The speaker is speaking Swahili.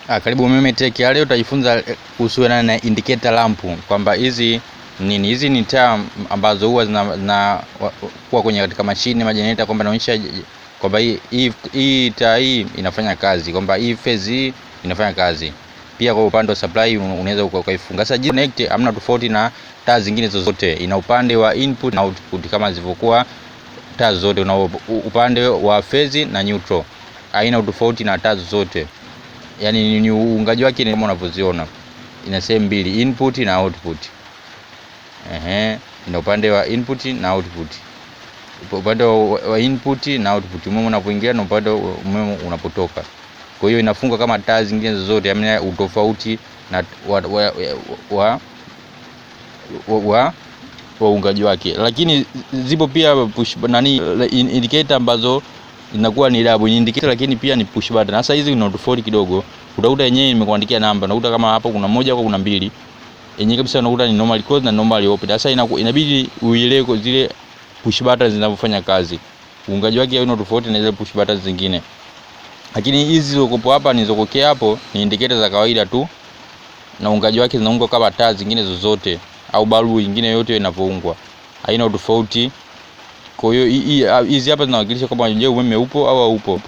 Karibu UMEME Tech. Leo utajifunza kuhusu na indicator lamp, kwamba hizi nini. Hizi ni taa ambazo huwa zina kuwa kwenye katika mashine majeneta, kwamba inaonyesha kwamba hii taa hii inafanya kazi, kwamba hii phase hii inafanya kazi. Pia kwa upande wa supply unaweza ukaifunga. Sasa connect hamna tofauti na taa zingine zozote, ina upande wa input na output kama zilivyokuwa taa zote, una upande wa phase na neutral, haina tofauti na taa zote. Yani ni uungaji wake kama unavyoziona, ina sehemu mbili, input na output. Ina upande wa input na output. Upande wa input na output, umeme unapoingia na upande umeme unapotoka. Kwa hiyo inafunga kama taa zingine zozote, yaani utofauti na wa uungaji wake. Lakini zipo pia push indicator ambazo inakuwa ni double indicator, lakini pia ni push button. Sasa hizi una tofauti kidogo, utakuta yenyewe nimekuandikia namba, unakuta kama hapo kuna moja au kuna mbili, yenyewe kabisa unakuta ni normal close na normal open. Sasa inabidi uielewe zile push button zinavyofanya kazi, uungaji wake hauna tofauti na zile push button zingine. Lakini hizi zilizokuwa hapa nilizokokea hapo ni indicator za kawaida tu, na uungaji wake zinaungwa kama taa zingine zozote au balbu nyingine yote inapoungwa, haina tofauti. Kwa hiyo hizi hapa zinawakilisha kwamba je, umeme upo au haupo.